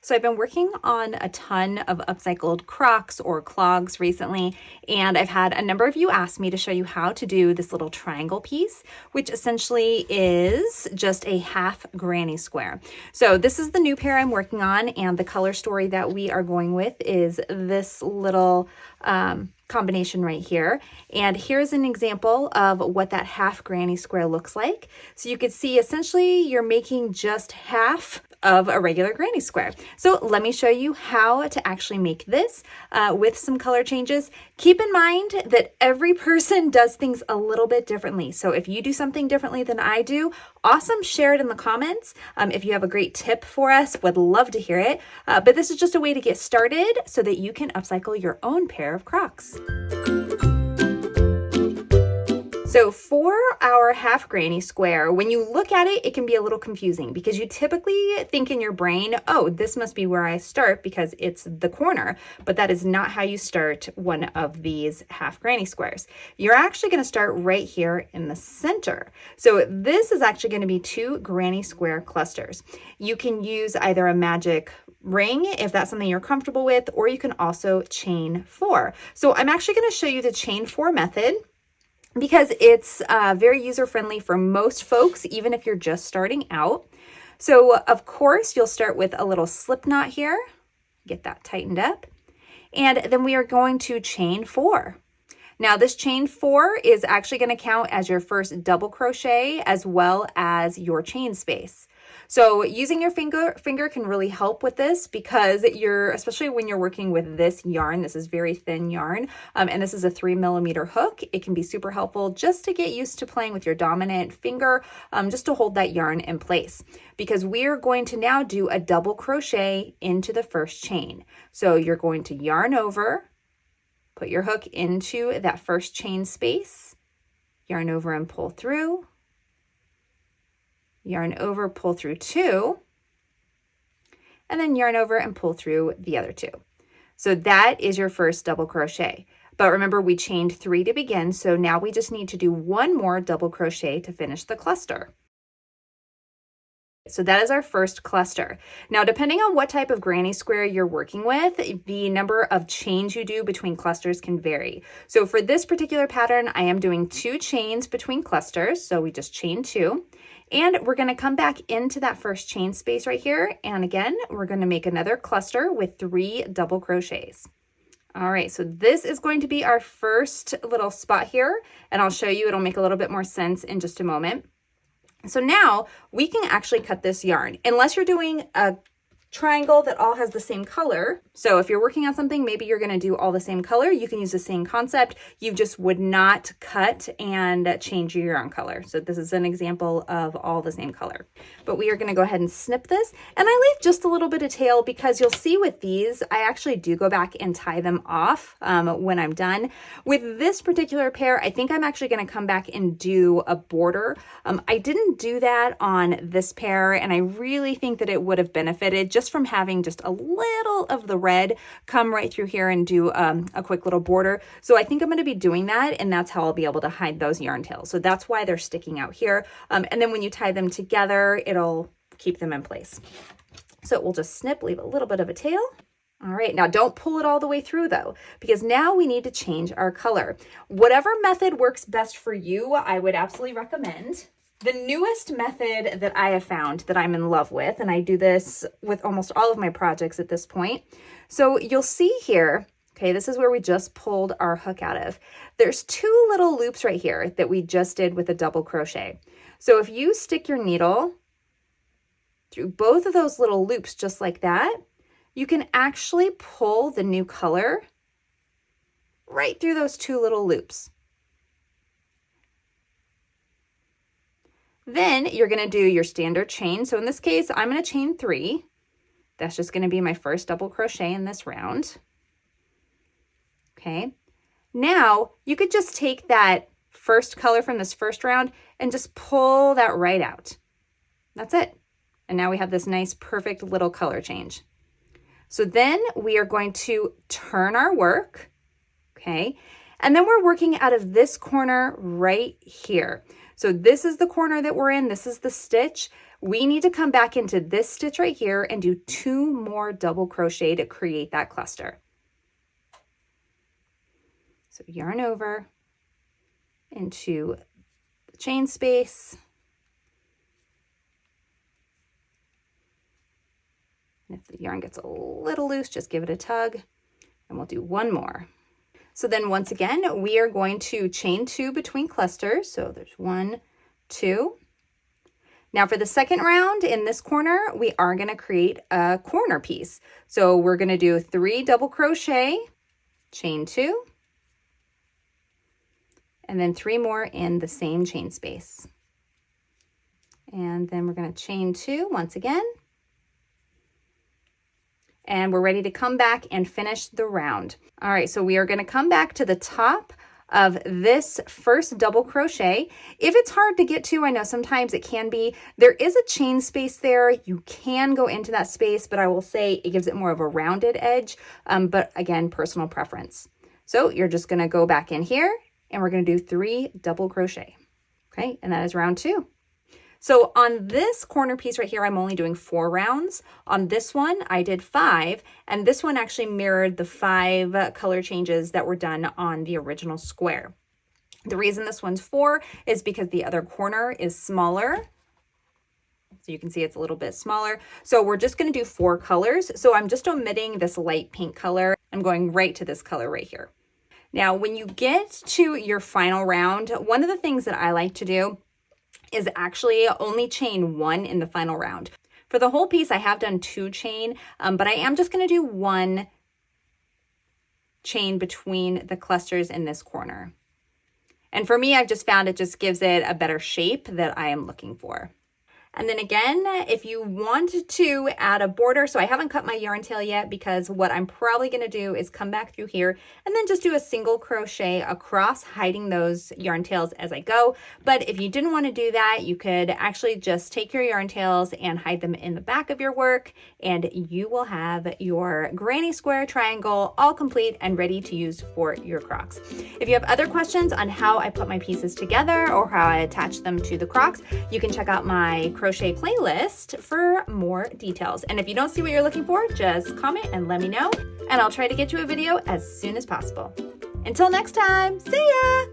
So I've been working on a ton of upcycled Crocs or clogs recently, and I've had a number of you ask me to show you how to do this little triangle piece, which essentially is just a half granny square. So this is the new pair I'm working on, and the color story that we are going with is this little combination right here. And here's an example of what that half granny square looks like. So you can see essentially you're making just half of a regular granny square. So let me show you how to actually make this with some color changes. Keep in mind that every person does things a little bit differently. So if you do something differently than I do, awesome, share it in the comments. If you have a great tip for us, would love to hear it. But this is just a way to get started so that you can upcycle your own pair of Crocs. So for our half granny square, when you look at it, it can be a little confusing because you typically think in your brain, oh, this must be where I start because it's the corner, but that is not how you start one of these half granny squares. You're actually going to start right here in the center. So this is actually going to be 2 granny square clusters. You can use either a magic ring if that's something you're comfortable with, or you can also chain 4. So I'm actually going to show you the chain 4 method, because it's very user-friendly for most folks, even if you're just starting out. So of course, you'll start with a little slip knot here, get that tightened up, and then we are going to chain 4. Now this chain 4 is actually going to count as your first double crochet as well as your chain space. So using your finger can really help with this because especially when you're working with this yarn, this is very thin yarn, and this is a 3mm hook. It can be super helpful just to get used to playing with your dominant finger, just to hold that yarn in place, because we are going to now do a double crochet into the first chain. So you're going to yarn over, put your hook into that first chain space, yarn over and pull through, yarn over, pull through 2, and then yarn over and pull through the other 2. So that is your first double crochet. But remember, we chained 3 to begin, so now we just need to do 1 more double crochet to finish the cluster. So that is our first cluster. Now, depending on what type of granny square you're working with, the number of chains you do between clusters can vary. So for this particular pattern, I am doing 2 chains between clusters. So we just chain 2. And we're going to come back into that first chain space right here. And again, we're going to make another cluster with 3 double crochets. All right, so this is going to be our first little spot here. And I'll show you, it'll make a little bit more sense in just a moment. So now we can actually cut this yarn, unless you're doing a triangle that all has the same color. So if you're working on something, maybe you're going to do all the same color. You can use the same concept. You just would not cut and change your yarn color. So this is an example of all the same color. But we are going to go ahead and snip this. And I leave just a little bit of tail because you'll see with these, I actually do go back and tie them off when I'm done. With this particular pair, I think I'm actually going to come back and do a border. I didn't do that on this pair, and I really think that it would have benefited just from having just a little of the red come right through here and do a quick little border. So I think I'm going to be doing that, and that's how I'll be able to hide those yarn tails. So that's why they're sticking out here. And then when you tie them together, it'll keep them in place. So we'll just snip, leave a little bit of a tail. All right, now don't pull it all the way through though, because now we need to change our color. Whatever method works best for you, I would absolutely recommend. The newest method that I have found that I'm in love with, and I do this with almost all of my projects at this point. So you'll see here, okay, this is where we just pulled our hook out of. There's 2 little loops right here that we just did with a double crochet. So if you stick your needle through both of those little loops just like that, you can actually pull the new color right through those 2 little loops. Then you're going to do your standard chain. So in this case, I'm going to chain 3. That's just going to be my first double crochet in this round. Okay. Now you could just take that first color from this first round and just pull that right out. That's it. And now we have this nice, perfect little color change. So then we are going to turn our work. Okay. And then we're working out of this corner right here. So this is the corner that we're in. This is the stitch. we need to come back into this stitch right here and do 2 more double crochet to create that cluster. So yarn over into the chain space. And if the yarn gets a little loose, just give it a tug, and we'll do 1 more. So then once again, we are going to chain 2 between clusters. So there's 1, 2. Now for the second round in this corner, we are going to create a corner piece. So we're going to do 3 double crochet, chain 2, and then 3 more in the same chain space. And then we're going to chain 2 once again. And we're ready to come back and finish the round. All right, so we are going to come back to the top of this first double crochet. If it's hard to get to, I know sometimes it can be, there is a chain space there. You can go into that space, but I will say it gives it more of a rounded edge, but again, personal preference. So you're just going to go back in here and we're going to do 3 double crochet. Okay, and that is round 2. So on this corner piece right here, I'm only doing 4 rounds. On this one, I did 5, and this one actually mirrored the 5 color changes that were done on the original square. The reason this one's 4 is because the other corner is smaller. So you can see it's a little bit smaller. So we're just going to do 4 colors. So I'm just omitting this light pink color. I'm going right to this color right here. Now, when you get to your final round, one of the things that I like to do is actually only chain 1 in the final round. For the whole piece, I have done 2 chain, but I am just going to do 1 chain between the clusters in this corner. And for me, I've just found it just gives it a better shape that I am looking for. And then again, if you want to add a border, so I haven't cut my yarn tail yet because what I'm probably going to do is come back through here and then just do a single crochet across, hiding those yarn tails as I go. But if you didn't want to do that, you could actually just take your yarn tails and hide them in the back of your work, and you will have your granny square triangle all complete and ready to use for your Crocs. If you have other questions on how I put my pieces together or how I attach them to the Crocs, you can check out my crochet playlist for more details. And if you don't see what you're looking for, just comment and let me know, and I'll try to get you a video as soon as possible. Until next time, see ya!